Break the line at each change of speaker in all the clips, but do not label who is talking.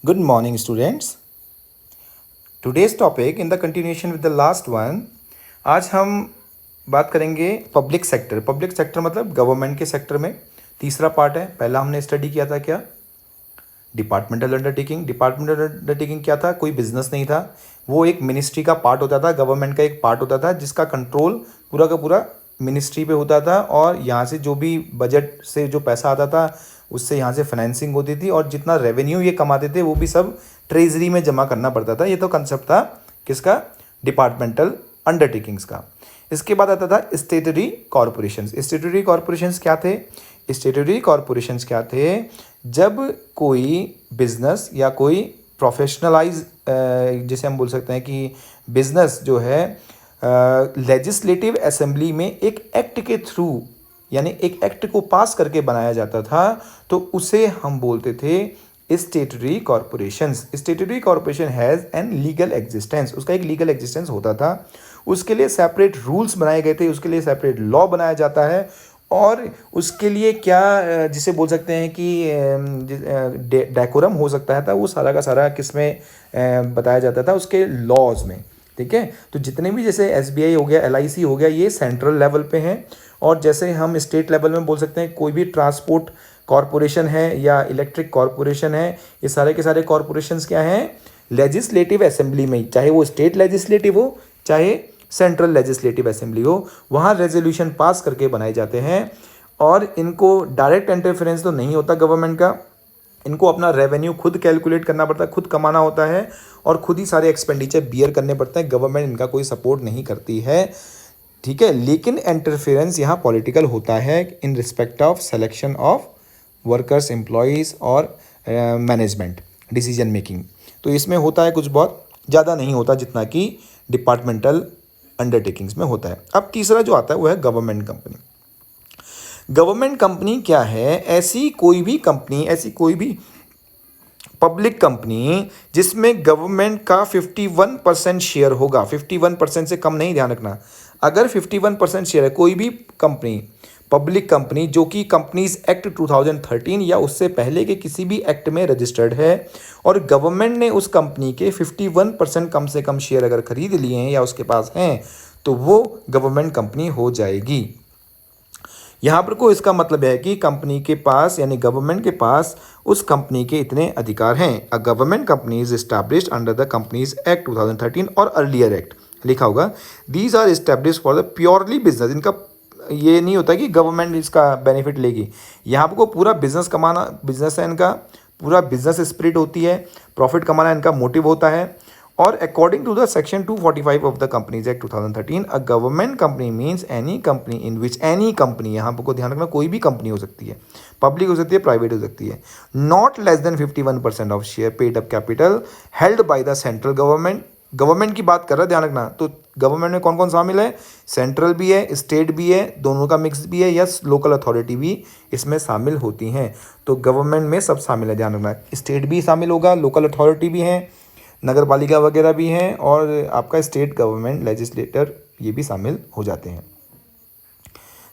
Good morning, students. Today's topic in the continuation with the last one. आज हम बात करेंगे पब्लिक सेक्टर। पब्लिक सेक्टर मतलब government के सेक्टर में तीसरा पार्ट है। पहला हमने स्टडी किया था क्या, डिपार्टमेंटल अंडरटेकिंग। डिपार्टमेंटल अंडरटेकिंग क्या था, कोई बिजनेस नहीं था, वो एक मिनिस्ट्री का पार्ट होता था, गवर्नमेंट का एक पार्ट होता था जिसका कंट्रोल पूरा का पूरा मिनिस्ट्री पे होता था। और यहाँ से जो भी बजट से जो पैसा आता था उससे यहाँ से फाइनेंसिंग होती थी, और जितना रेवेन्यू ये कमाते थे वो भी सब ट्रेजरी में जमा करना पड़ता था। ये तो कंसेप्ट था किसका, डिपार्टमेंटल अंडरटेकिंग्स का। इसके बाद आता था स्टेटरी कॉरपोरेशंस। स्टेटरी कॉरपोरेशंस क्या थे, स्टेटरी कॉरपोरेशंस क्या थे, जब कोई बिजनेस या कोई प्रोफेशनलाइज जैसे हम बोल सकते हैं कि बिजनेस जो है लेजिस्लेटिव असेंबली में एक एक्ट के थ्रू, यानी एक एक्ट को पास करके बनाया जाता था, तो उसे हम बोलते थे स्टेटरी corporations. स्टेटरी corporation has an legal existence, उसका एक लीगल एग्जिस्टेंस होता था। उसके लिए सेपरेट रूल्स बनाए गए थे, उसके लिए सेपरेट लॉ बनाया जाता है, और उसके लिए क्या जिसे बोल सकते हैं कि डेकोरम हो सकता था, वो सारा का सारा किस में बताया जाता था, उसके लॉज में। ठीक है, तो जितने भी जैसे SBI हो गया, LIC हो गया, ये सेंट्रल लेवल पे हैं। और जैसे हम स्टेट लेवल में बोल सकते हैं कोई भी ट्रांसपोर्ट कॉरपोरेशन है या इलेक्ट्रिक कॉरपोरेशन है, ये सारे के सारे कॉरपोरेशंस क्या हैं, लेजिस्लेटिव असेंबली में, चाहे वो स्टेट लेजिस्लेटिव हो चाहे सेंट्रल लेजिस्लेटिव असेंबली हो, वहाँ रेजोल्यूशन पास करके बनाए जाते हैं। और इनको डायरेक्ट इंटरफेरेंस तो नहीं होता गवर्नमेंट का, इनको अपना रेवेन्यू खुद कैलकुलेट करना पड़ता है, खुद कमाना होता है, और खुद ही सारे एक्सपेंडिचर बियर करने पड़ते हैं। गवर्नमेंट इनका कोई सपोर्ट नहीं करती है। ठीक है, लेकिन इंटरफेरेंस यहाँ पॉलिटिकल होता है इन respect of selection of workers, employees और मैनेजमेंट डिसीजन मेकिंग। तो इसमें होता है कुछ बहुत, ज़्यादा नहीं होता जितना कि डिपार्टमेंटल अंडरटेकिंग्स में होता है। अब तीसरा जो आता है वो है गवर्नमेंट कंपनी। गवर्नमेंट कंपनी क्या है, ऐसी कोई भी कंपनी, ऐसी कोई भी पब्लिक कंपनी जिसमें गवर्नमेंट का 51% शेयर होगा। 51% से कम नहीं, ध्यान रखना। अगर 51% शेयर है कोई भी कंपनी, पब्लिक कंपनी जो कि कंपनीज एक्ट 2013 या उससे पहले के किसी भी एक्ट में रजिस्टर्ड है, और गवर्नमेंट ने उस कंपनी के 51% कम से कम शेयर अगर खरीद लिए हैं या उसके पास हैं, तो वो गवर्नमेंट कंपनी हो जाएगी। यहाँ पर को इसका मतलब है कि कंपनी के पास, यानी गवर्नमेंट के पास उस कंपनी के इतने अधिकार हैं। A government company is established under the companies act 2013 और अर्लियर एक्ट लिखा होगा। These are established for the purely business. इनका ये नहीं होता कि गवर्नमेंट इसका बेनिफिट लेगी, यहाँ को पूरा बिजनेस कमाना, बिजनेस है इनका, पूरा बिजनेस स्पिरिट होती है, प्रॉफिट कमाना इनका मोटिव होता है। और according to the section 245 of the companies act 2013, a government company means any company in which, any company, यहाँ पर को ध्यान रखना, कोई भी कंपनी हो सकती है, पब्लिक हो सकती है, प्राइवेट हो सकती है, not less than 51% of share paid up capital held by the central government. Government की बात कर रहा है, ध्यान रखना। तो गवर्नमेंट में कौन कौन शामिल है, सेंट्रल भी है, स्टेट भी है, दोनों का मिक्स भी है, यस, लोकल अथॉरिटी भी इसमें शामिल होती हैं। तो गवर्नमेंट में सब शामिल है, ध्यान रखना। स्टेट भी शामिल होगा, लोकल अथॉरिटी भी हैं, नगर पालिका वगैरह भी हैं, और आपका स्टेट गवर्नमेंट लेजिस्लेटर ये भी शामिल हो जाते हैं।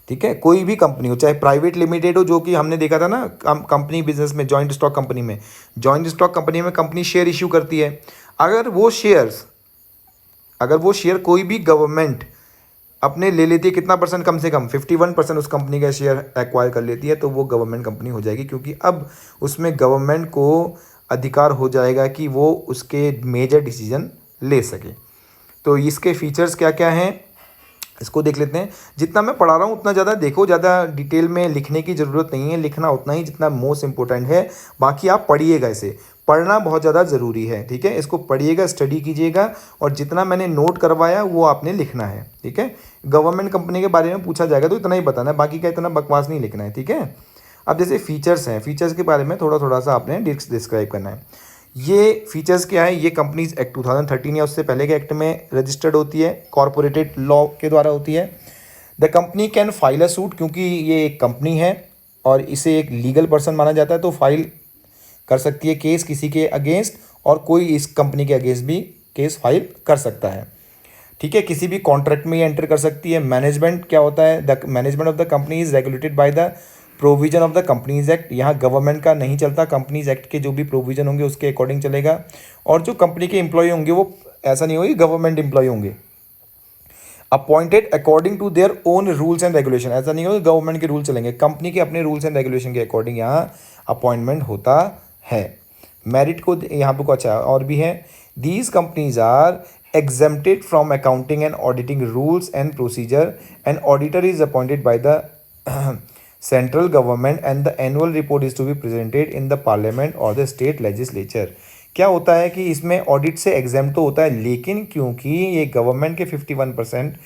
ठीक है, कोई भी कंपनी हो, चाहे प्राइवेट लिमिटेड हो, जो कि हमने देखा था ना कंपनी बिजनेस में, जॉइंट स्टॉक कंपनी में, जॉइंट स्टॉक कंपनी में कंपनी शेयर इश्यू करती है। अगर वो शेयर कोई भी गवर्नमेंट अपने ले लेती है, कितना परसेंट, कम से कम 51% उस कंपनी का शेयर एक्वायर कर लेती है, तो वो गवर्नमेंट कंपनी हो जाएगी, क्योंकि अब उसमें गवर्नमेंट को अधिकार हो जाएगा कि वो उसके मेजर डिसीजन ले सके। तो इसके फीचर्स क्या क्या हैं इसको देख लेते हैं। जितना मैं पढ़ा रहा हूँ उतना ज़्यादा देखो, ज़्यादा डिटेल में लिखने की ज़रूरत नहीं है, लिखना उतना ही जितना मोस्ट इंपॉर्टेंट है, बाकी आप पढ़िएगा। इसे पढ़ना बहुत ज़्यादा ज़रूरी है। ठीक है, इसको पढ़िएगा, स्टडी कीजिएगा, और जितना मैंने नोट करवाया वो आपने लिखना है। ठीक है, गवर्नमेंट कंपनी के बारे में पूछा जाएगा तो इतना ही बताना है, बाकी का इतना बकवास नहीं लिखना है। ठीक है, अब जैसे फीचर्स हैं, फीचर्स के बारे में थोड़ा थोड़ा सा आपने डिस्क्राइब करना है। ये फीचर्स क्या है, ये कंपनीज एक्ट 2013 या उससे पहले के एक्ट में रजिस्टर्ड होती है, कॉरपोरेटेड लॉ के द्वारा होती है। The company can file a suit, क्योंकि ये एक कंपनी है और इसे एक लीगल पर्सन माना जाता है, तो फाइल कर सकती है केस किसी के अगेंस्ट, और कोई इस कंपनी के अगेंस्ट भी केस फाइल कर सकता है। ठीक है, किसी भी कॉन्ट्रैक्ट में ये एंटर कर सकती है। मैनेजमेंट क्या होता है, the management of the company is regulated by the provision of the companies act, यहाँ गवर्नमेंट का नहीं चलता, कंपनीज एक्ट के जो भी प्रोविजन होंगे उसके अकॉर्डिंग चलेगा। और जो कंपनी के एम्प्लॉय होंगे वो ऐसा नहीं होगी गवर्नमेंट एम्प्लॉय होंगे, appointed according to their own rules and regulation, ऐसा नहीं होगा गवर्नमेंट के रूल चलेंगे, कंपनी के अपने रूल्स एंड रेगुलेशन के अकॉर्डिंग यहाँ अपॉइंटमेंट होता है। मेरिट को यहाँ पे कुछ और भी है, these companies are exempted from accounting and auditing rules and procedure, an auditor is appointed by the central government and the annual report is to be presented in the parliament or the state legislature। क्या होता है कि इसमें audit से exam तो होता है, लेकिन क्योंकि ये गवर्नमेंट के 51%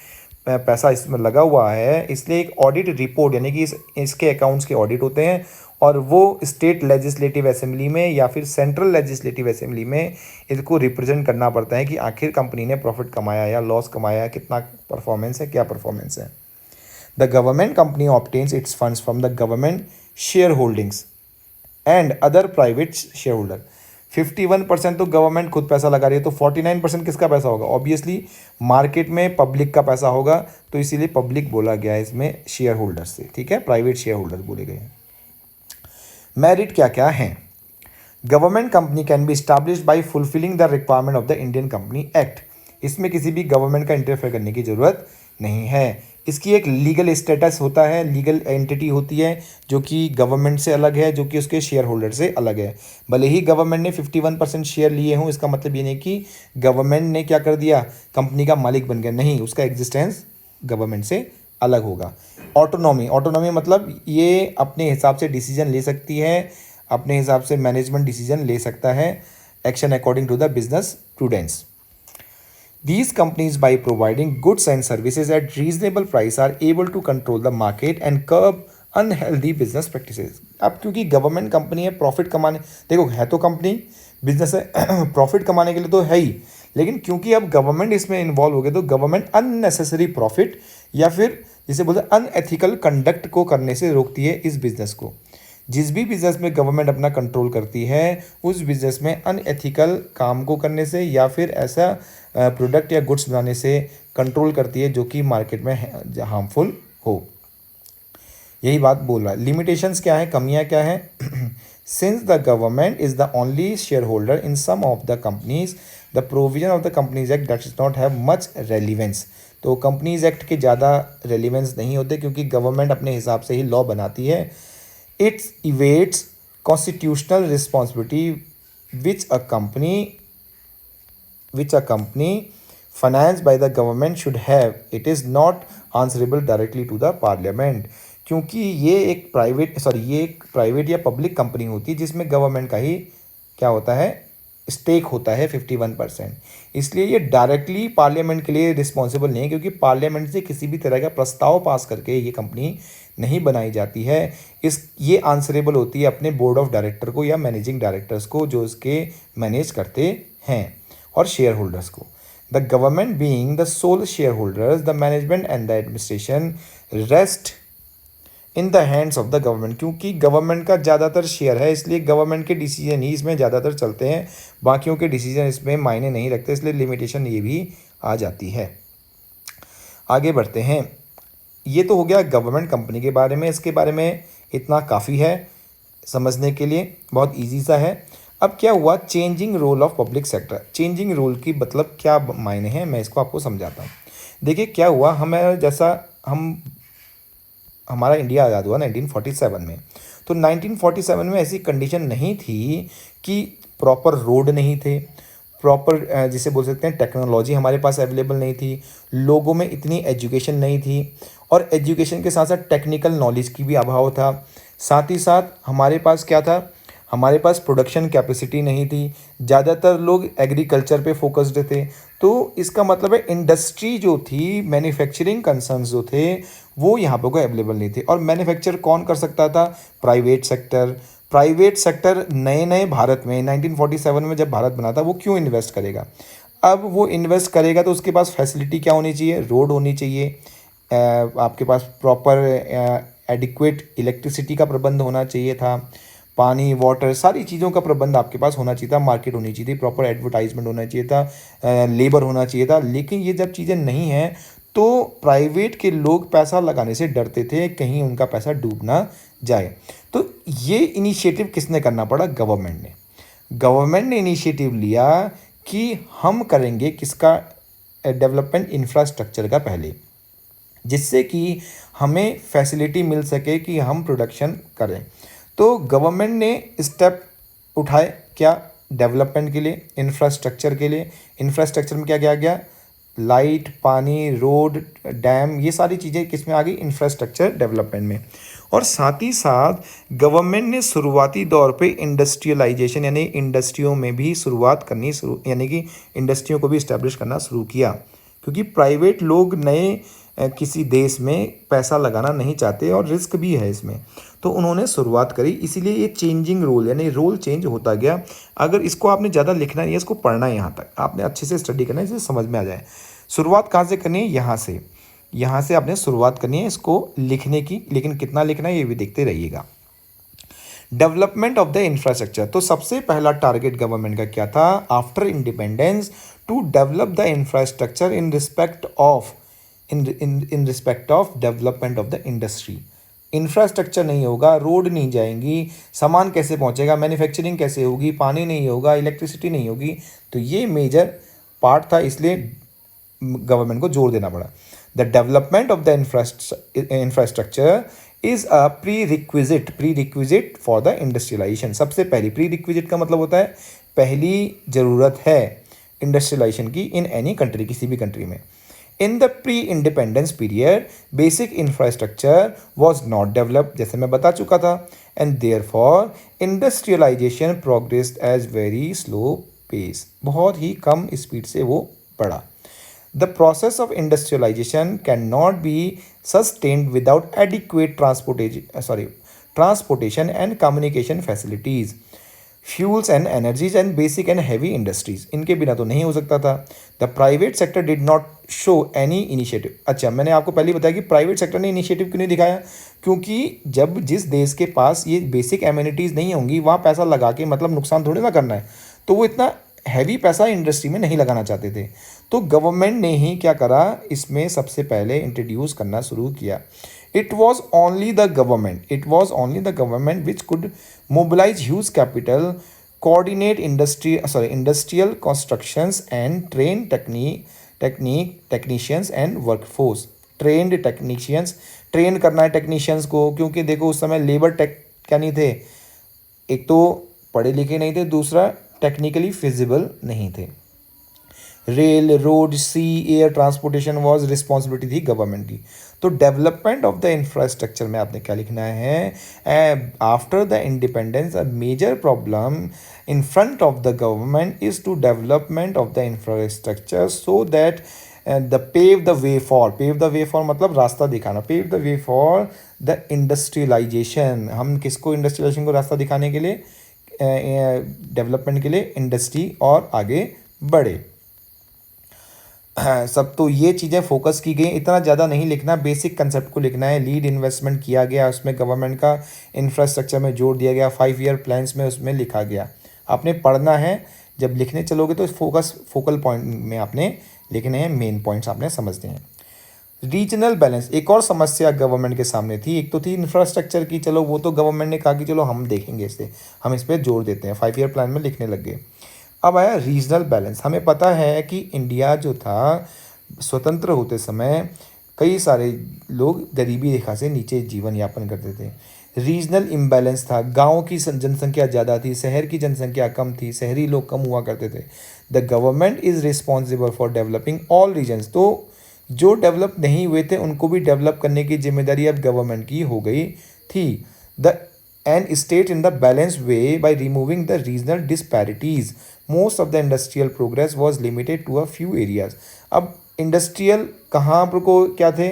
पैसा इसमें लगा हुआ है, इसलिए एक ऑडिट रिपोर्ट यानी कि इसके अकाउंट्स के ऑडिट होते हैं और वो स्टेट लेजिस्लेटिव असेंबली में या फिर सेंट्रल लेजिस्लेटिव असेंबली में इसको रिप्रेजेंट करना पड़ता है कि आखिर कंपनी ने प्रॉफिट कमाया या लॉस कमाया, कितना परफॉर्मेंस है, क्या परफॉर्मेंस है। The government company obtains it's funds from the government share holdings and other private share holder. 51% तो गवर्नमेंट खुद पैसा लगा रही है, तो 49% किसका पैसा होगा? ऑब्वियसली मार्केट में पब्लिक का पैसा होगा, तो इसीलिए पब्लिक बोला गया है इसमें शेयर होल्डर से, ठीक है, प्राइवेट शेयर होल्डर बोले गए हैं। मेरिट क्या क्या है? Government company can be established bye fulfilling the requirement of the Indian company act. इसमें किसी भी गवर्नमेंट का इंटरफेयर करने की जरूरत नहीं है। इसकी एक लीगल स्टेटस होता है, लीगल एंटिटी होती है जो कि गवर्नमेंट से अलग है, जो कि उसके शेयर होल्डर से अलग है। भले ही गवर्नमेंट ने 51% शेयर लिए हों, इसका मतलब ये नहीं कि गवर्नमेंट ने क्या कर दिया, कंपनी का मालिक बन गया, नहीं, उसका एग्जिस्टेंस गवर्नमेंट से अलग होगा। ऑटोनॉमी, ऑटोनॉमी मतलब ये अपने हिसाब से डिसीजन ले सकती है, अपने हिसाब से मैनेजमेंट डिसीजन ले सकता है, action according to the business prudence. These companies, by providing goods and services at reasonable price, are able to control the market and curb unhealthy business practices। अब क्योंकि गवर्नमेंट कंपनी है, profit कमाने, देखो है तो कंपनी बिजनेस है, profit कमाने के लिए तो है ही, लेकिन क्योंकि अब गवर्नमेंट इसमें इन्वॉल्व हो गया तो गवर्नमेंट अननेसेसरी प्रॉफिट या फिर जिसे बोलते हैं अनएथिकल कंडक्ट को करने से रोकती है इस बिजनेस को। जिस भी बिज़नेस में गवर्नमेंट अपना कंट्रोल करती है उस बिज़नेस में अनएथिकल काम को करने से या फिर ऐसा प्रोडक्ट या गुड्स बनाने से कंट्रोल करती है जो कि मार्केट में हार्मफुल हो। यही बात बोल रहा है। लिमिटेशंस क्या है, कमियां क्या है? Since the government is the only share holder in some of the companies, the provision of the companies act does not have much relevance. तो कंपनीज एक्ट के ज़्यादा रेलिवेंस नहीं होते क्योंकि गवर्नमेंट अपने हिसाब से ही लॉ बनाती है। It evades constitutional responsibility which a company financed by the government should have. It is not answerable directly to the parliament। क्योंकि ये एक प्राइवेट या पब्लिक कंपनी होती है जिसमें गवर्नमेंट का ही क्या होता है, स्टेक होता है 51%, इसलिए ये डायरेक्टली पार्लियामेंट के लिए रिस्पॉन्सिबल नहीं है क्योंकि पार्लियामेंट से किसी भी तरह का प्रस्ताव पास करके ये कंपनी नहीं बनाई जाती है। ये आंसरेबल होती है अपने बोर्ड ऑफ डायरेक्टर को या मैनेजिंग डायरेक्टर्स को जो इसके मैनेज करते हैं, और शेयर होल्डर्स को। The government being the sole share holders, the management and the administration rest in the hands of the government. क्योंकि गवर्नमेंट का ज़्यादातर शेयर है इसलिए गवर्नमेंट के डिसीजन ही इसमें ज़्यादातर चलते हैं, बाकियों के डिसीजन इसमें मायने नहीं रखते, इसलिए लिमिटेशन ये भी आ जाती है। आगे बढ़ते हैं। ये तो हो गया गवर्नमेंट कंपनी के बारे में, इसके बारे में इतना काफ़ी है समझने के लिए, बहुत ईजी सा है। अब क्या हुआ, changing role of public sector. Changing role की मतलब क्या मायने हैं, मैं इसको आपको समझाता हूँ। देखिए क्या हुआ, हमारा इंडिया आज़ाद हुआ 1947 में, तो 1947 में ऐसी कंडीशन नहीं थी कि प्रॉपर रोड नहीं थे, प्रॉपर जिसे बोल सकते हैं टेक्नोलॉजी हमारे पास अवेलेबल नहीं थी, लोगों में इतनी एजुकेशन नहीं थी, और एजुकेशन के साथ साथ टेक्निकल नॉलेज की भी अभाव था। साथ ही साथ हमारे पास क्या था, हमारे पास प्रोडक्शन कैपेसिटी नहीं थी, ज़्यादातर लोग एग्रीकल्चर पे फोकस्ड थे। तो इसका मतलब है इंडस्ट्री जो थी, मैन्युफैक्चरिंग कंसर्न्स जो थे वो यहाँ पे कोई अवेलेबल नहीं थे। और मैन्युफैक्चर कौन कर सकता था? Private sector. प्राइवेट सेक्टर नए भारत में 1947 में जब भारत बना था वो क्यों इन्वेस्ट करेगा? अब वो इन्वेस्ट करेगा तो उसके पास फैसिलिटी क्या होनी चाहिए? रोड होनी चाहिए, आपके पास प्रॉपर एडिक्वेट इलेक्ट्रिसिटी का प्रबंध होना चाहिए था, पानी, वाटर, सारी चीज़ों का प्रबंध आपके पास होना चाहिए था, मार्केट होनी चाहिए थी, प्रॉपर एडवर्टाइजमेंट होना चाहिए था, लेबर होना चाहिए था। लेकिन ये जब चीज़ें नहीं हैं तो प्राइवेट के लोग पैसा लगाने से डरते थे कहीं उनका पैसा डूब ना जाए। तो ये इनिशिएटिव किसने करना पड़ा? गवर्नमेंट ने इनिशिएटिव लिया कि हम करेंगे किसका डेवलपमेंट, इंफ्रास्ट्रक्चर का पहले, जिससे कि हमें फैसिलिटी मिल सके कि हम प्रोडक्शन करें। तो गवर्नमेंट ने स्टेप उठाए क्या? डेवलपमेंट के लिए, इंफ्रास्ट्रक्चर के लिए। इंफ्रास्ट्रक्चर में क्या क्या गया? लाइट, पानी, रोड, डैम, ये सारी चीज़ें किस में आ गई? इंफ्रास्ट्रक्चर डेवलपमेंट में। और साथ ही साथ गवर्नमेंट ने शुरुआती दौर पे इंडस्ट्रियलाइजेशन यानी इंडस्ट्रियों में भी शुरुआत करनी शुरू, यानी कि इंडस्ट्रियों को भी इस्टेब्लिश करना शुरू किया, क्योंकि प्राइवेट लोग नए किसी देश में पैसा लगाना नहीं चाहते और रिस्क भी है इसमें। तो उन्होंने शुरुआत करी, इसीलिए ये चेंजिंग रोल यानी रोल चेंज होता गया। अगर इसको आपने ज़्यादा लिखना नहीं है, इसको पढ़ना है, यहाँ तक आपने अच्छे से स्टडी करना है, इसे समझ में आ जाए। शुरुआत कहाँ से करनी है? यहाँ से आपने शुरुआत करनी है इसको लिखने की, लेकिन कितना लिखना है ये भी देखते रहिएगा। डेवलपमेंट ऑफ द इंफ्रास्ट्रक्चर, तो सबसे पहला टारगेट गवर्नमेंट का क्या था after independence? To develop the infrastructure in respect of development of the industry. Infrastructure नहीं होगा, रोड नहीं जाएंगी, सामान कैसे पहुंचेगा, मैन्युफैक्चरिंग कैसे होगी, पानी नहीं होगा, इलेक्ट्रिसिटी नहीं होगी। तो ये मेजर पार्ट था, इसलिए गवर्नमेंट को जोर देना पड़ा। The development of the infrastructure is a prerequisite for the industrialisation. सबसे पहली, प्री रिक्विजिट का मतलब होता है पहली ज़रूरत है इंडस्ट्रियलाइजेशन की इन एनी कंट्री, किसी भी कंट्री में। In the pre independence period basic infrastructure was not developed, जैसे मैं बता चुका था, and therefore industrialisation progressed as very slow pace, बहुत ही कम स्पीड से वो बढ़ा। The process of industrialization cannot be sustained without adequate transportation and communication facilities, fuels and energies and basic and heavy industries. इनके बिना तो नहीं हो सकता था। The private sector did not show any initiative. अच्छा, मैंने आपको पहले बताया कि प्राइवेट सेक्टर ने इनिशिएटिव क्यों नहीं दिखाया? क्योंकि जब जिस देश के पास ये बेसिक एमिनिटीज़ नहीं होंगी, वहाँ पैसा लगा के मतलब नुकसान थोड़ी ना करना है, तो वो इतना हैवी पैसा इंडस्ट्री में नहीं लगाना चाहते थे। तो गवर्नमेंट ने ही क्या करा, इसमें सबसे पहले इंट्रोड्यूस करना शुरू किया। It was only the government which could mobilise huge capital, coordinate industrial constructions and train technicians and workforce. Trained technicians, train करना है टेक्नीशियंस को, क्योंकि देखो उस समय लेबर क्या नहीं थे, एक तो पढ़े लिखे नहीं थे, दूसरा टेक्निकली फिजिबल नहीं थे। Rail, road, sea, air transportation was responsibility थी गवर्नमेंट की। तो डेवलपमेंट ऑफ द इंफ्रास्ट्रक्चर में आपने क्या लिखना है? After the independence a major problem in front of the government is to development of the infrastructure so that pave the way for मतलब रास्ता दिखाना, pave the way for the industrialisation. हम किसको इंडस्ट्रियलाइजेशन को रास्ता दिखाने के लिए, डेवलपमेंट के लिए इंडस्ट्री और आगे बढ़े। सब तो ये चीज़ें फोकस की गई, इतना ज़्यादा नहीं लिखना, बेसिक कंसेप्ट को लिखना है। लीड इन्वेस्टमेंट किया गया, उसमें गवर्नमेंट का इंफ्रास्ट्रक्चर में जोर दिया गया, 5 ईयर प्लान्स में उसमें लिखा गया। आपने पढ़ना है, जब लिखने चलोगे तो फोकल पॉइंट में आपने लिखने हैं, मेन पॉइंट्स आपने समझने हैं। रीजनल बैलेंस, एक और समस्या गवर्नमेंट के सामने थी। एक तो थी इंफ्रास्ट्रक्चर की, चलो वो तो गवर्नमेंट ने कहा कि चलो हम देखेंगे इसे, हम इस पर जोर देते हैं, 5 ईयर प्लान में लिखने लग गए। अब आया रीजनल बैलेंस। हमें पता है कि इंडिया जो था स्वतंत्र होते समय कई सारे लोग गरीबी रेखा से नीचे जीवन यापन करते थे। रीजनल इम्बैलेंस था, गांव की जनसंख्या ज़्यादा थी, शहर की जनसंख्या कम थी, शहरी लोग कम हुआ करते थे। The government is responsible for developing all regions, तो जो डेवलप नहीं हुए थे उनको भी डेवलप करने की जिम्मेदारी अब गवर्नमेंट की हो गई थी। The end state in the balance way by removing the regional disparities, most of the industrial progress was limited to a few areas. अब इंडस्ट्रियल कहाँ पर को क्या थे,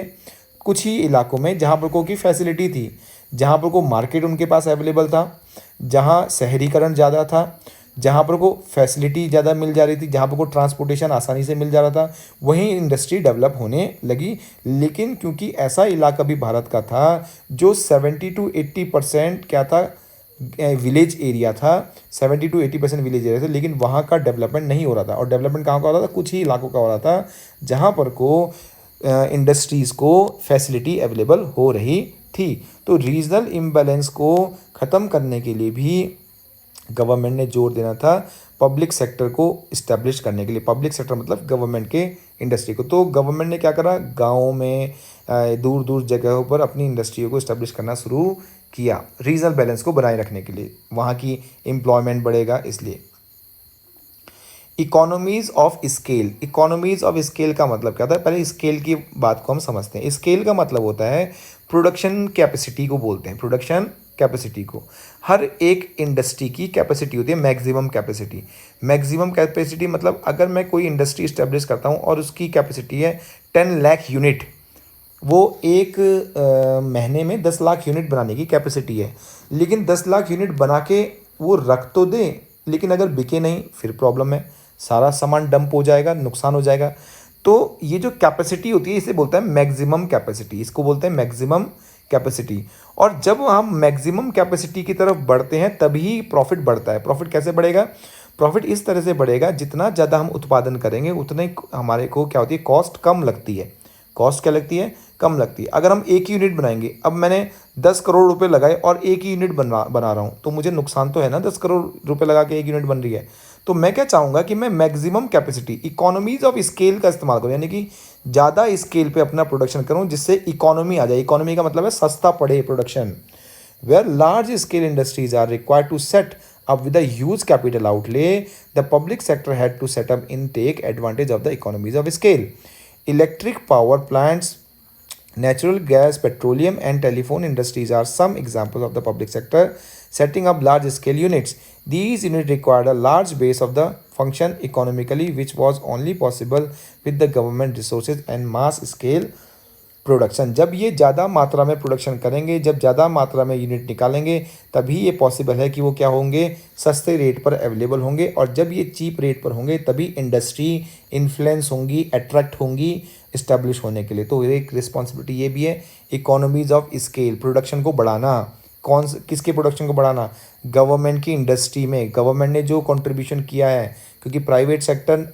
कुछ ही इलाकों में जहाँ पर को की फैसिलिटी थी, जहाँ पर को मार्केट उनके पास अवेलेबल था, जहाँ शहरीकरण ज़्यादा था, जहाँ पर को फैसिलिटी ज़्यादा मिल जा रही थी, जहाँ पर को ट्रांसपोर्टेशन आसानी से मिल जा रहा था, वहीं इंडस्ट्री डेवलप होने लगी। लेकिन क्योंकि ऐसा इलाका भी भारत का था जो 70 to 80% क्या था, विलेज एरिया था, 70 to 80% विलेज एरिया था, लेकिन वहाँ का डेवलपमेंट नहीं हो रहा था। और डेवलपमेंट कहाँ का हो रहा था? कुछ ही इलाकों का हो रहा था, जहाँ पर को इंडस्ट्रीज़ को फैसिलिटी अवेलेबल हो रही थी। तो रीजनल इम्बैलेंस को ख़त्म करने के लिए भी गवर्नमेंट ने जोर देना था पब्लिक सेक्टर को इस्टेब्लिश करने के लिए। पब्लिक सेक्टर मतलब गवर्नमेंट के इंडस्ट्री को। तो गवर्नमेंट ने क्या करा, गाँव में दूर दूर जगहों पर अपनी इंडस्ट्रियों को इस्टेब्लिश करना शुरू किया, रीजनल बैलेंस को बनाए रखने के लिए, वहाँ की एम्प्लॉयमेंट बढ़ेगा इसलिए। Economies of scale, economies of scale का मतलब क्या होता है, पहले स्केल की बात को हम समझते हैं। स्केल का मतलब होता है प्रोडक्शन कैपेसिटी को बोलते हैं, प्रोडक्शन कैपेसिटी को। हर एक इंडस्ट्री की कैपेसिटी होती है मैक्सिमम कैपेसिटी। मैक्सिमम कैपेसिटी मतलब अगर मैं कोई इंडस्ट्री इस्टेब्लिश करता हूँ और उसकी कैपेसिटी है 10 लाख यूनिट, वो एक महीने में 10 लाख यूनिट बनाने की कैपेसिटी है, लेकिन 10 लाख यूनिट बना के वो रख तो दे, लेकिन अगर बिके नहीं फिर प्रॉब्लम है, सारा सामान डंप हो जाएगा, नुकसान हो जाएगा। तो ये जो कैपेसिटी होती है इसे बोलता है मैक्सिमम कैपेसिटी, इसको बोलते हैं मैक्सिमम कैपेसिटी। और जब हम मैक्सिमम कैपेसिटी की तरफ बढ़ते हैं तभी प्रॉफिट बढ़ता है। प्रॉफिट कैसे बढ़ेगा, प्रॉफिट इस तरह से बढ़ेगा जितना ज़्यादा हम उत्पादन करेंगे उतने हमारे को क्या होती है, कॉस्ट कम लगती है। कॉस्ट क्या लगती है, कम लगती है। अगर हम एक ही यूनिट बनाएंगे, अब मैंने 10 करोड़ रुपए लगाए और एक ही यूनिट बना रहा हूँ, तो मुझे नुकसान तो है ना, 10 करोड़ रुपए लगा के एक यूनिट बन रही है। तो मैं क्या चाहूँगा कि मैं maximum capacity, economies of scale का इस्तेमाल करूँ, यानी कि ज़्यादा स्केल पे अपना प्रोडक्शन करूँ जिससे इकोनॉमी आ जाए। इकोनॉमी का मतलब है सस्ता पड़े production. Where large scale industries are required to set up with a huge capital outlay, the public sector had to set up and take advantage of the economies of scale. Electric power plants, natural gas, petroleum, and telephone industries are some examples of the public sector setting up large scale units. These units required a large base of the function economically, which was only possible with the government resources and mass scale production. जब ये ज़्यादा मात्रा में production करेंगे, जब ज़्यादा मात्रा में यूनिट निकालेंगे, तभी ये पॉसिबल है कि वो क्या होंगे, सस्ते रेट पर अवेलेबल होंगे। और जब ये चीप रेट पर होंगे तभी इंडस्ट्री इन्फ्लुएंस होंगी, अट्रैक्ट होंगी इस्टेब्लिश होने के लिए। तो एक रिस्पॉन्सिबिलिटी ये भी है, इकोनॉमीज ऑफ स्केल, प्रोडक्शन को बढ़ाना। किसके प्रोडक्शन को बढ़ाना, गवर्नमेंट की इंडस्ट्री में। गवर्नमेंट ने जो कंट्रीब्यूशन किया है, क्योंकि प्राइवेट सेक्टर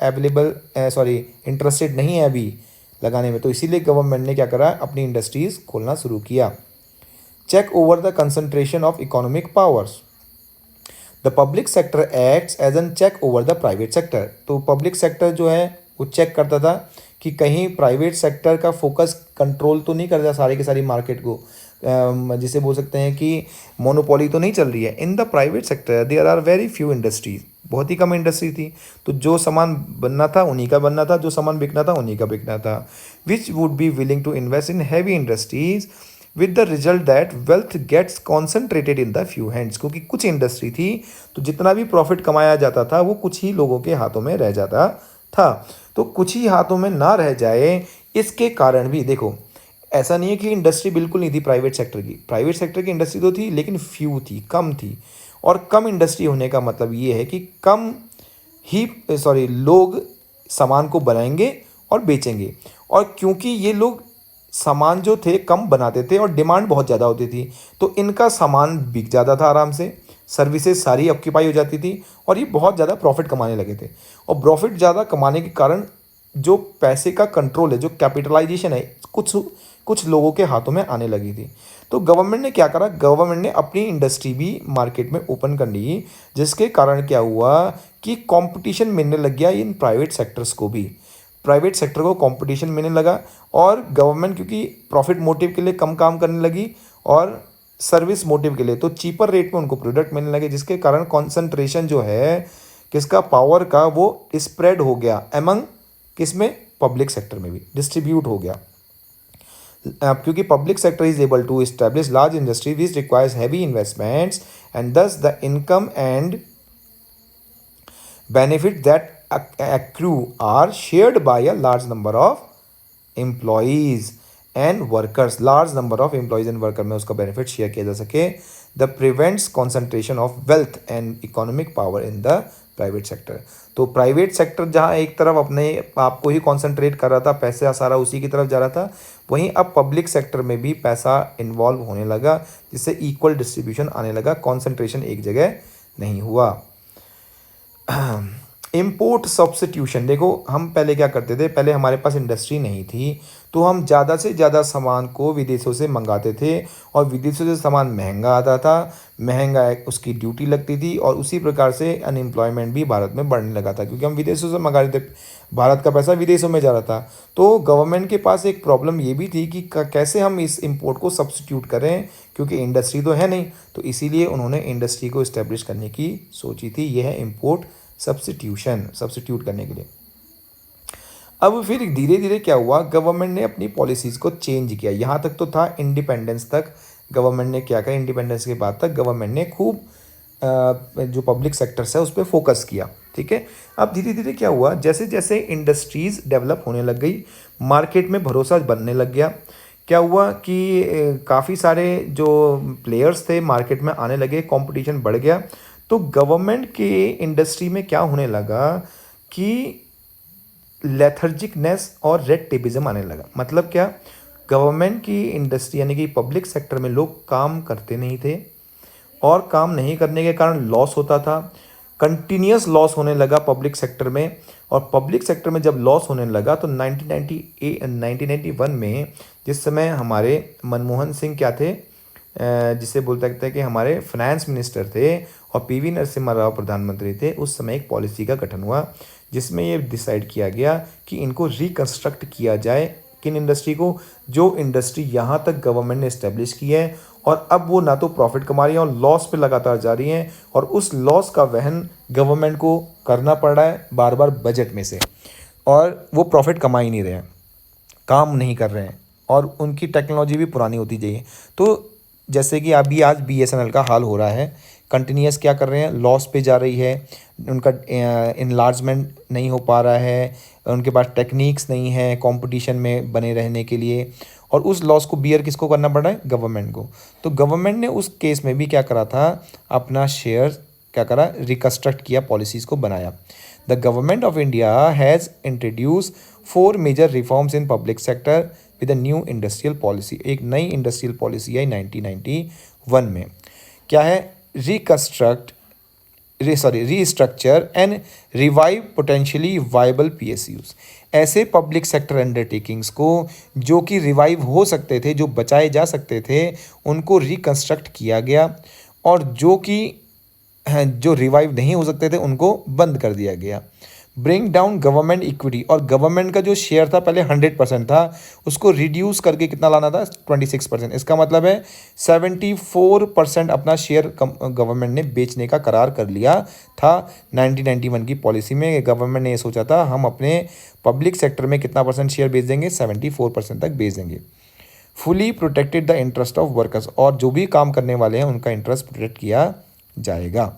इंटरेस्टेड नहीं है अभी लगाने में, तो इसीलिए गवर्नमेंट ने क्या करा, अपनी इंडस्ट्रीज खोलना शुरू किया। Check over the concentration of economic powers, the public sector acts as an check over the private sector. तो पब्लिक सेक्टर जो है वो चेक करता था कि कहीं प्राइवेट सेक्टर का फोकस कंट्रोल तो नहीं करता सारी की सारी मार्केट को, जिसे बोल सकते हैं कि मोनोपोली तो नहीं चल रही है। In the private sector there are very few industries, बहुत ही कम इंडस्ट्री थी, तो जो सामान बनना था उन्हीं का बनना था, जो सामान बिकना था उन्हीं का बिकना था। Which would be willing to invest in heavy industries with the result that wealth gets concentrated in the few hands. क्योंकि कुछ इंडस्ट्री थी तो जितना भी प्रॉफिट कमाया जाता था वो कुछ ही लोगों के हाथों में रह जाता था। तो कुछ ही हाथों में ना रह जाए, इसके कारण भी देखो, ऐसा नहीं है कि इंडस्ट्री बिल्कुल नहीं थी प्राइवेट सेक्टर की। प्राइवेट सेक्टर की इंडस्ट्री तो थी, लेकिन फ्यू थी, कम थी। और कम इंडस्ट्री होने का मतलब ये है कि कम ही लोग सामान को बनाएंगे और बेचेंगे। और क्योंकि ये लोग सामान जो थे कम बनाते थे और डिमांड बहुत ज़्यादा होती थी, तो इनका सामान बिक जाता था आराम से, सर्विसेज सारी ऑक्यूपाई हो जाती थी और ये बहुत ज़्यादा प्रॉफिट कमाने लगे थे। और प्रॉफिट ज़्यादा कमाने के कारण जो पैसे का कंट्रोल है, जो कैपिटलाइजेशन है, कुछ लोगों के हाथों में आने लगी थी। तो गवर्नमेंट ने क्या करा, गवर्नमेंट ने अपनी इंडस्ट्री भी मार्केट में ओपन कर ली, जिसके कारण क्या हुआ कि कंपटीशन मिलने लग गया इन प्राइवेट सेक्टर्स को भी। प्राइवेट सेक्टर को कंपटीशन मिलने लगा और गवर्नमेंट क्योंकि प्रॉफिट मोटिव के लिए कम काम करने लगी और सर्विस मोटिव के लिए तो चीपर रेट में उनको प्रोडक्ट मिलने लगे, जिसके कारण कॉन्सेंट्रेशन जो है किसका, पावर का, वो स्प्रेड हो गया एमंग किसमें, पब्लिक सेक्टर में भी डिस्ट्रीब्यूट हो गया। क्योंकि public sector is able to establish large industry which requires heavy investments and thus the income and benefit that accrue are shared by a large number of employees and workers। large number of employees and worker में उसका benefit share किया जा सके। the prevents concentration of wealth and economic power in the private sector। तो private sector जहाँ एक तरफ अपने आप को ही कॉन्सेंट्रेट कर रहा था, पैसा सारा उसी की तरफ जा रहा था, वहीं अब पब्लिक सेक्टर में भी पैसा इन्वॉल्व होने लगा, जिससे इक्वल डिस्ट्रीब्यूशन आने लगा, कॉन्सेंट्रेशन एक जगह नहीं हुआ। इम्पोर्ट सब्स्टिट्यूशन, देखो हम पहले क्या करते थे, पहले हमारे पास इंडस्ट्री नहीं थी तो हम ज़्यादा से ज़्यादा सामान को विदेशों से मंगाते थे और विदेशों से सामान महंगा आता था, महंगा उसकी ड्यूटी लगती थी और उसी प्रकार से अनएम्प्लॉयमेंट भी भारत में बढ़ने लगा था क्योंकि हम विदेशों से मंगा रहे थे, भारत का पैसा विदेशों में जा रहा था। तो गवर्नमेंट के पास एक प्रॉब्लम ये भी थी कि कैसे हम इस इम्पोर्ट को सब्स्टिट्यूट करें क्योंकि इंडस्ट्री तो है नहीं, तो इसीलिए उन्होंने इंडस्ट्री को इस्टेब्लिश करने की सोची थी। यह है इम्पोर्ट सब्स्टिट्यूट करने के लिए। अब फिर धीरे धीरे क्या हुआ, गवर्नमेंट ने अपनी पॉलिसीज़ को चेंज किया। यहाँ तक तो था इंडिपेंडेंस तक गवर्नमेंट ने क्या किया, इंडिपेंडेंस के बाद तक गवर्नमेंट ने खूब जो पब्लिक सेक्टर्स है उस पर फोकस किया, ठीक है। अब धीरे धीरे क्या हुआ, जैसे जैसे इंडस्ट्रीज़ डेवलप होने लग गई, मार्केट में भरोसा बनने लग गया, क्या हुआ कि काफ़ी सारे जो प्लेयर्स थे मार्केट में आने लगे, कंपटीशन बढ़ गया। तो गवर्नमेंट के इंडस्ट्री में क्या होने लगा कि लेथर्जिकनेस और रेड टेपिज्म आने लगा। मतलब क्या, गवर्नमेंट की इंडस्ट्री यानी कि पब्लिक सेक्टर में लोग काम करते नहीं थे और काम नहीं करने के कारण लॉस होता था, कंटिन्यूस लॉस होने लगा पब्लिक सेक्टर में। और पब्लिक सेक्टर में जब लॉस होने लगा तो 1991 में, जिस समय हमारे मनमोहन सिंह क्या थे, जिसे बोल सकते हैं कि हमारे फाइनेंस मिनिस्टर थे और पीवी नरसिम्हा राव प्रधानमंत्री थे, उस समय एक पॉलिसी का गठन हुआ जिसमें ये डिसाइड किया गया कि इनको रिकंस्ट्रक्ट किया जाए। किन इंडस्ट्री को, जो इंडस्ट्री यहाँ तक गवर्नमेंट ने इस्टेब्लिश की है और अब वो ना तो प्रॉफिट कमा रही हैं और लॉस पे लगातार जा रही हैं और उस लॉस का वहन गवर्नमेंट को करना पड़ रहा है बार बार बजट में से, और वो प्रॉफिट कमा ही नहीं रहे हैं, काम नहीं कर रहे हैं और उनकी टेक्नोलॉजी भी पुरानी होती जाइए। तो जैसे कि अभी आज BSNL का हाल हो रहा है, कंटिन्यूस क्या कर रहे हैं, लॉस पे जा रही है, उनका इनलार्जमेंट नहीं हो पा रहा है, उनके पास टेक्निक्स नहीं है कंपटीशन में बने रहने के लिए, और उस लॉस को बियर किसको करना पड़ रहा है, गवर्नमेंट को। तो गवर्नमेंट ने उस केस में भी क्या करा था, अपना शेयर क्या करा, रिकंस्ट्रक्ट किया, पॉलिसीज़ को बनाया। The government of India has introduce 4 major reforms in public sector with a new industrial policy. एक नई इंडस्ट्रियल पॉलिसी आई 1991 में। क्या है, restructure and revive potentially viable PSUs। ऐसे पब्लिक सेक्टर अंडरटेकिंग्स को जो कि रिवाइव हो सकते थे, जो बचाए जा सकते थे, उनको रिकंस्ट्रक्ट किया गया, और जो रिवाइव नहीं हो सकते थे उनको बंद कर दिया गया। ब्रिंग डाउन गवर्नमेंट इक्विटी, और गवर्नमेंट का जो शेयर था पहले 100% था, उसको रिड्यूस करके कितना लाना था, 26%। इसका मतलब है 74% अपना शेयर गवर्नमेंट ने बेचने का करार कर लिया था। 1991 की पॉलिसी में गवर्नमेंट ने ये सोचा था हम अपने पब्लिक सेक्टर में कितना % शेयर बेच देंगे, 74% तक बेच देंगे। Fully protected the interest of workers, और जो भी काम करने वाले हैं उनका इंटरेस्ट प्रोटेक्ट किया जाएगा।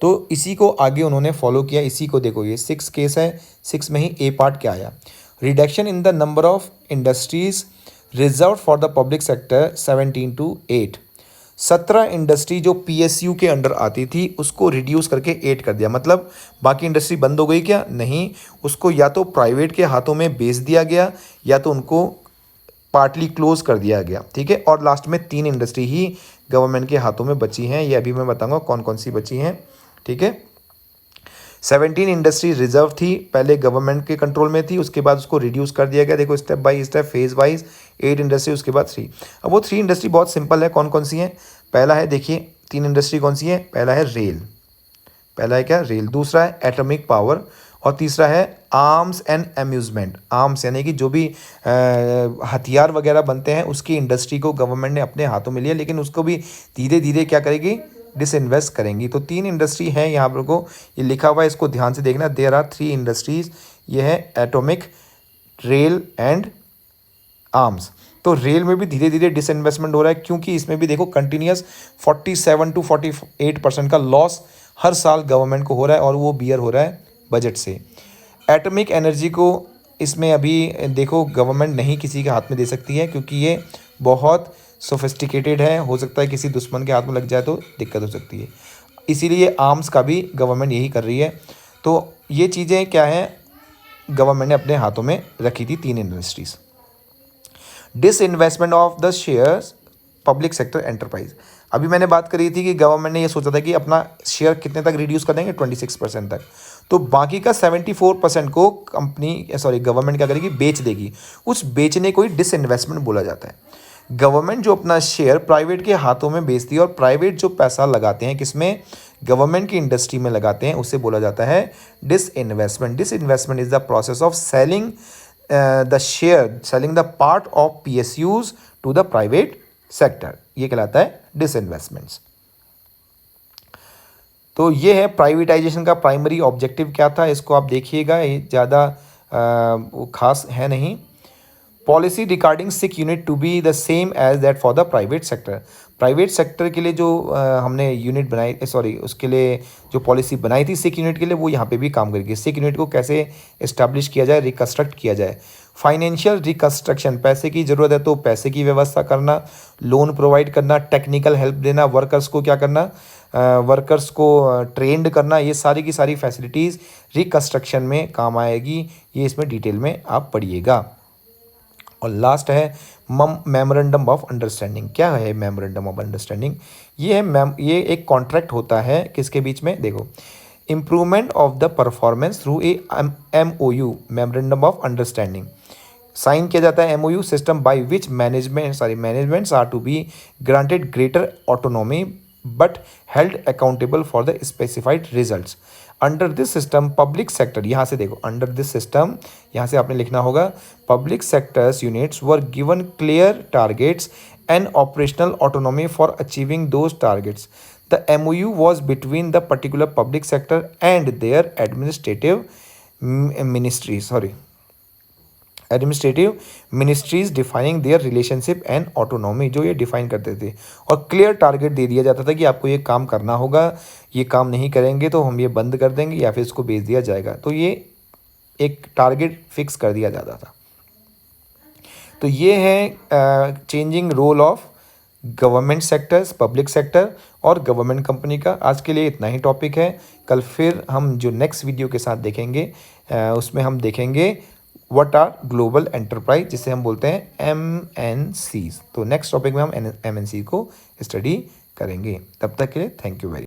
तो इसी को आगे उन्होंने फॉलो किया। इसी को देखो, ये 6 केस है, 6 में ही ए पार्ट क्या आया, reduction in the number of industries reserve for the public sector 17 to 8। 17 industry जो PSU के अंडर आती थी उसको रिड्यूस करके 8 कर दिया। मतलब बाकी इंडस्ट्री बंद हो गई क्या, नहीं, उसको या तो प्राइवेट के हाथों में बेच दिया गया या तो उनको पार्टली क्लोज कर दिया गया, ठीक है। और लास्ट में 3 इंडस्ट्री ही गवर्नमेंट के हाथों में बची हैं, ये अभी मैं बताऊंगा कौन कौन सी बची हैं, ठीक है। 17 इंडस्ट्री रिजर्व थी, पहले गवर्नमेंट के कंट्रोल में थी, उसके बाद उसको रिड्यूस कर दिया गया। देखो step by step, phase wise, 8 industry, उसके बाद 3। अब वो 3 इंडस्ट्री बहुत सिंपल है, कौन कौन सी हैं। पहला है, देखिए 3 इंडस्ट्री कौन सी है, पहला है रेल, पहला है क्या, रेल, दूसरा है एटॉमिक पावर, और तीसरा है आर्म्स एंड एम्यूजमेंट। आर्म्स यानी कि जो भी हथियार वगैरह बनते हैं उसकी इंडस्ट्री को गवर्नमेंट ने अपने हाथों में लिया, लेकिन उसको भी धीरे धीरे क्या करेगी, डिसइन्वेस्ट करेंगी। तो 3 इंडस्ट्री हैं यहाँ पर को ये लिखा हुआ है, इसको ध्यान से देखना। देयर आर 3 इंडस्ट्रीज, ये है एटॉमिक, रेल एंड आर्म्स। तो रेल में भी धीरे धीरे डिसइन्वेस्टमेंट हो रहा है क्योंकि इसमें भी देखो कंटिन्यूस 47 to 48% का लॉस हर साल गवर्नमेंट को हो रहा है और वो बियर हो रहा है बजट से। एटॉमिक एनर्जी को इसमें अभी देखो गवर्नमेंट नहीं किसी के हाथ में दे सकती है क्योंकि ये बहुत सोफिस्टिकेटेड है, हो सकता है किसी दुश्मन के हाथ में लग जाए तो दिक्कत हो सकती है, इसीलिए आर्म्स का भी गवर्नमेंट यही कर रही है। तो ये चीज़ें क्या हैं, गवर्नमेंट ने अपने हाथों में रखी थी 3 industries. Disinvestment of the shares public sector enterprise. अभी मैंने बात करी थी कि गवर्नमेंट ने ये सोचा था कि अपना शेयर कितने तक रिड्यूस कर देंगे, 26% तक। तो बाकी का 74% को गवर्नमेंट क्या करेगी, बेच देगी। उस बेचने को ही डिसइन्वेस्टमेंट बोला जाता है। गवर्नमेंट जो अपना शेयर प्राइवेट के हाथों में बेचती है और प्राइवेट जो पैसा लगाते हैं किसमें, गवर्नमेंट की इंडस्ट्री में लगाते हैं, उसे बोला जाता है disinvestment. Disinvestment is the process of selling selling the part of PSUs to the private sector, ये कहलाता है डिसइन्वेस्टमेंट्स। तो ये है प्राइवेटाइजेशन का प्राइमरी ऑब्जेक्टिव क्या था, इसको आप देखिएगा, ये ज़्यादा खास है नहीं। Policy regarding sick unit to be the same as that for the private sector. Private sector के लिए जो हमने यूनिट बनाई, उसके लिए जो पॉलिसी बनाई थी सिक यूनिट के लिए, वो यहाँ पे भी काम करेगी। सिक यूनिट को कैसे इस्टेब्लिश किया जाए, रिकन्स्ट्रक्ट किया जाए। फाइनेंशियल रिकन्स्ट्रक्शन, पैसे की ज़रूरत है तो पैसे की व्यवस्था करना, लोन प्रोवाइड करना, टेक्निकल हेल्प देना, वर्कर्स को क्या करना, वर्कर्स को ट्रेंड करना, ये सारी की सारी फैसिलिटीज़ रिकन्स्ट्रक्शन में काम आएगी। ये इसमें डिटेल में आप पढ़िएगा। और लास्ट है मेमोरेंडम ऑफ अंडरस्टैंडिंग। क्या है मेमोरेंडम ऑफ अंडरस्टैंडिंग? ये एक कॉन्ट्रैक्ट होता है किसके बीच में, देखो, improvement of the performance through a MOU, memorandum of understanding. Sign किया जाता है MOU system by which managements are to be granted greater autonomy but held accountable for the specified results. Under this system public sector, यहाँ से देखो, under this system, यहाँ से आपने लिखना होगा, public sectors units were given clear targets and operational autonomy for achieving those targets. The MOU was between the particular public sector and there administrative ministries defining their relationship and autonomy, जो ये define करते थे। और clear target दे दिया जाता था कि आपको ये काम करना होगा, ये काम नहीं करेंगे तो हम ये बंद कर देंगे या फिर इसको बेच दिया जाएगा। तो ये एक टारगेट फिक्स कर दिया जाता था। तो ये है changing role of government sectors, public sector और गवर्नमेंट कंपनी का। आज के लिए इतना ही टॉपिक है। कल फिर हम जो नेक्स्ट वीडियो के साथ देखेंगे उसमें हम देखेंगे व्हाट आर ग्लोबल एंटरप्राइज, जिसे हम बोलते हैं MNCs। तो नेक्स्ट टॉपिक में हम MNC को स्टडी करेंगे। तब तक के लिए थैंक यू वेरी